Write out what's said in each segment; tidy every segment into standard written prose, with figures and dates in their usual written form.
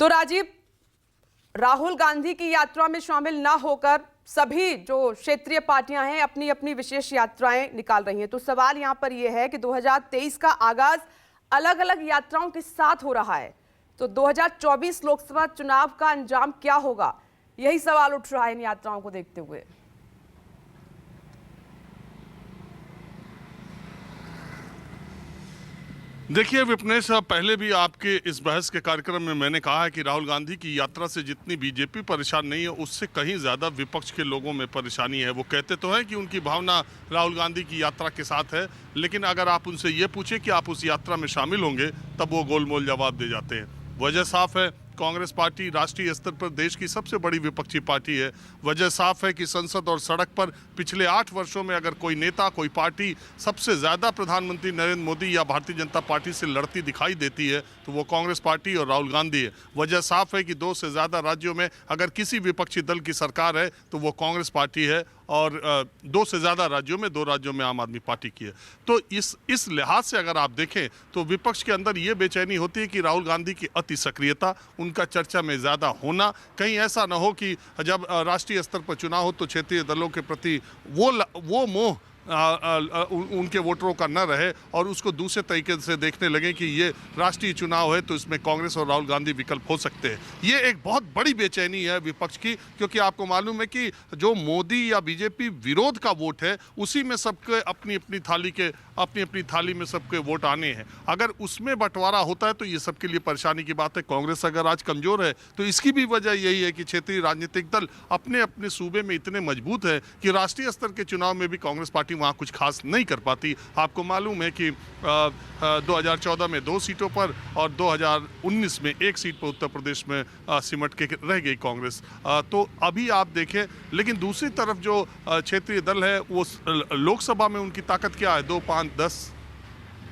तो राजीव, राहुल गांधी की यात्रा में शामिल ना होकर सभी जो क्षेत्रीय पार्टियां हैं अपनी अपनी विशेष यात्राएं निकाल रही हैं। तो सवाल यहां पर यह है कि 2023 का आगाज अलग अलग यात्राओं के साथ हो रहा है, तो 2024 लोकसभा चुनाव का अंजाम क्या होगा, यही सवाल उठ रहा है इन यात्राओं को देखते हुए। देखिए विपनेश, पहले भी आपके इस बहस के कार्यक्रम में मैंने कहा है कि राहुल गांधी की यात्रा से जितनी बीजेपी परेशान नहीं है, उससे कहीं ज़्यादा विपक्ष के लोगों में परेशानी है। वो कहते तो हैं कि उनकी भावना राहुल गांधी की यात्रा के साथ है, लेकिन अगर आप उनसे ये पूछें कि आप उस यात्रा में शामिल होंगे, तब वो गोलमोल जवाब दे जाते हैं। वजह साफ है, कांग्रेस पार्टी राष्ट्रीय स्तर पर देश की सबसे बड़ी विपक्षी पार्टी है। वजह साफ है कि संसद और सड़क पर पिछले 8 वर्षों में अगर कोई नेता, कोई पार्टी सबसे ज़्यादा प्रधानमंत्री नरेंद्र मोदी या भारतीय जनता पार्टी से लड़ती दिखाई देती है तो वो कांग्रेस पार्टी और राहुल गांधी है। वजह साफ है कि 2 से ज़्यादा राज्यों में अगर किसी विपक्षी दल की सरकार है तो वो कांग्रेस पार्टी है, और 2 से ज़्यादा राज्यों में 2 राज्यों में आम आदमी पार्टी की है। तो इस लिहाज से अगर आप देखें तो विपक्ष के अंदर ये बेचैनी होती है कि राहुल गांधी की अति सक्रियता, उनका चर्चा में ज़्यादा होना, कहीं ऐसा ना हो कि जब राष्ट्रीय स्तर पर चुनाव हो तो क्षेत्रीय दलों के प्रति वो मोह उनके वोटरों का न रहे और उसको दूसरे तरीके से देखने लगे कि ये राष्ट्रीय चुनाव है तो इसमें कांग्रेस और राहुल गांधी विकल्प हो सकते हैं। ये एक बहुत बड़ी बेचैनी है विपक्ष की, क्योंकि आपको मालूम है कि जो मोदी या बीजेपी विरोध का वोट है उसी में सबके अपनी अपनी थाली में सबके वोट आने हैं। अगर उसमें बंटवारा होता है तो ये सबके लिए परेशानी की बात है। कांग्रेस अगर आज कमजोर है तो इसकी भी वजह यही है कि क्षेत्रीय राजनीतिक दल अपने अपने सूबे में इतने मजबूत है कि राष्ट्रीय स्तर के चुनाव में भी कांग्रेस पार्टी वहाँ कुछ खास नहीं कर पाती। आपको मालूम है कि 2014 में 2 सीटों पर और 2019 में 1 सीट पर उत्तर प्रदेश में सिमट के रह गई कांग्रेस। तो अभी आप देखें, लेकिन दूसरी तरफ जो क्षेत्रीय दल है वो लोकसभा में उनकी ताकत क्या है, 2, 5, 10,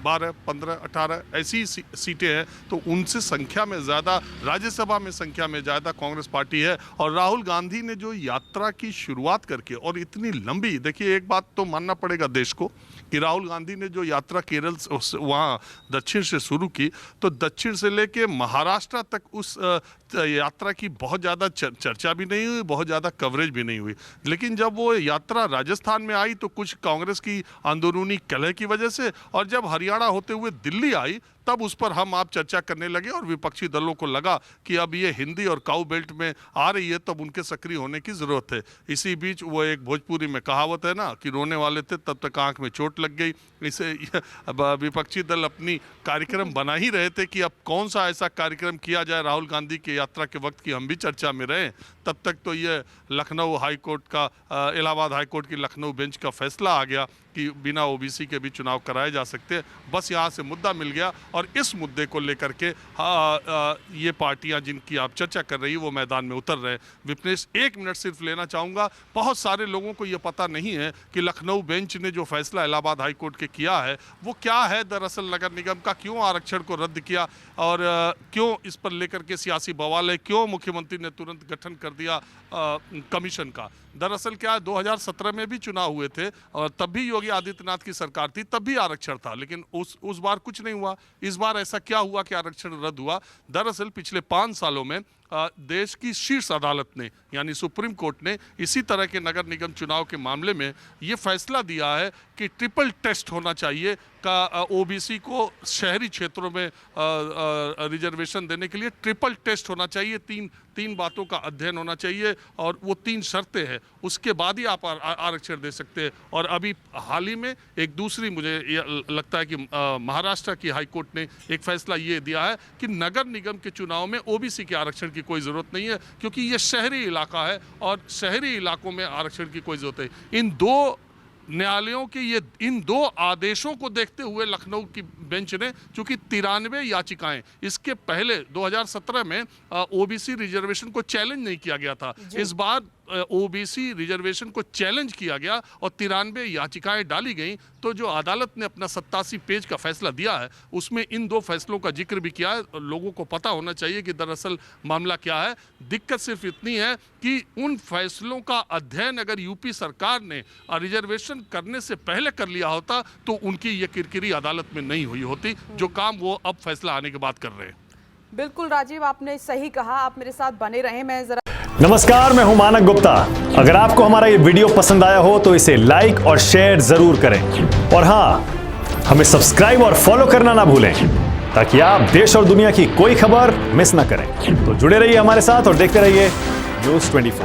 12, 15, 18 ऐसी सीटें हैं, तो उनसे संख्या में ज़्यादा, राज्यसभा में संख्या में ज़्यादा कांग्रेस पार्टी है। और राहुल गांधी ने जो यात्रा की शुरुआत करके और इतनी लंबी, देखिए एक बात तो मानना पड़ेगा देश को कि राहुल गांधी ने जो यात्रा केरल से वहाँ दक्षिण से शुरू की, तो दक्षिण से लेके महाराष्ट्र तक उस यात्रा की बहुत ज़्यादा चर्चा भी नहीं हुई, बहुत ज़्यादा कवरेज भी नहीं हुई। लेकिन जब वो यात्रा राजस्थान में आई तो कुछ कांग्रेस की अंदरूनी कलह की वजह से, और जब हरियाणा होते हुए दिल्ली आई तब उस पर हम आप चर्चा करने लगे और विपक्षी दलों को लगा कि अब ये हिंदी और काऊ बेल्ट में आ रही है, तब उनके सक्रिय होने की ज़रूरत है। इसी बीच वो एक भोजपुरी में कहावत है ना कि रोने वाले थे तब तक आंख में चोट लग गई। इसे विपक्षी दल अपनी कार्यक्रम बना ही रहे थे कि अब कौन सा ऐसा कार्यक्रम किया जाए राहुल गांधी की यात्रा के वक्त की हम भी चर्चा में रहें। तब तक तो ये लखनऊ हाईकोर्ट का, इलाहाबाद हाईकोर्ट की लखनऊ बेंच का फैसला आ गया कि बिना ओबीसी के भी चुनाव कराए जा सकते हैं। बस यहाँ से मुद्दा मिल गया और इस मुद्दे को लेकर के ये पार्टियां जिनकी आप चर्चा कर रही है वो मैदान में उतर रहे हैं। विपनेश, 1 मिनट सिर्फ लेना चाहूँगा। बहुत सारे लोगों को ये पता नहीं है कि लखनऊ बेंच ने जो फैसला इलाहाबाद हाईकोर्ट के किया है वो क्या है। दरअसल नगर निगम का क्यों आरक्षण को रद्द किया और क्यों इस पर लेकर के सियासी बवाल है, क्यों मुख्यमंत्री ने तुरंत गठन कर दिया कमीशन का। दरअसल क्या है, 2017 में भी चुनाव हुए थे और तब भी योगी आदित्यनाथ की सरकार थी, तब भी आरक्षण था, लेकिन उस बार कुछ नहीं हुआ। इस बार ऐसा क्या हुआ कि आरक्षण रद्द हुआ? दरअसल पिछले 5 सालों में देश की शीर्ष अदालत ने यानी सुप्रीम कोर्ट ने इसी तरह के नगर निगम चुनाव के मामले में ये फैसला दिया है कि ट्रिपल टेस्ट होना चाहिए का ओबीसी को शहरी क्षेत्रों में रिजर्वेशन देने के लिए ट्रिपल टेस्ट होना चाहिए। तीन बातों का अध्ययन होना चाहिए और वो 3 शर्तें हैं, उसके बाद ही आप आरक्षण दे सकते हैं। और अभी हाल ही में एक दूसरी, मुझे लगता है कि महाराष्ट्र की हाईकोर्ट ने एक फैसला ये दिया है कि नगर निगम के चुनाव में ओबीसी के आरक्षण की कोई ज़रूरत नहीं है, क्योंकि ये शहरी इलाका है और शहरी इलाकों में आरक्षण की कोई ज़रूरत है। इन 2 न्यायालयों के इन 2 आदेशों को देखते हुए लखनऊ की बेंच ने, चूंकि 93 याचिकाएं, इसके पहले 2017 में ओबीसी रिजर्वेशन को चैलेंज नहीं किया गया था, इस बार ओबीसी रिजर्वेशन को चैलेंज किया गया और 93 याचिकाएं डाली गई। तो जो अदालत ने अपना 87 पेज का फैसला दिया है उसमें इन 2 फैसलों का जिक्र भी किया है। लोगों को पता होना चाहिए कि दरअसल मामला क्या है। दिक्कत सिर्फ इतनी है कि उन फैसलों का अध्ययन अगर यूपी सरकार ने रिजर्वेशन करने से पहले कर लिया होता तो उनकी ये किरकिरी अदालत में नहीं हुई होती, जो काम वो अब फैसला आने के बाद कर रहे हैं। बिल्कुल राजीव, आपने सही कहा। आप मेरे साथ बने रहें। मैं जरा नमस्कार, मैं हूं मानक गुप्ता। अगर आपको हमारा ये वीडियो पसंद आया हो तो इसे लाइक और शेयर जरूर करें, और हां, हमें सब्सक्राइब और फॉलो करना ना भूलें ताकि आप देश और दुनिया की कोई खबर मिस ना करें। तो जुड़े रहिए हमारे साथ और देखते रहिए न्यूज़ 24।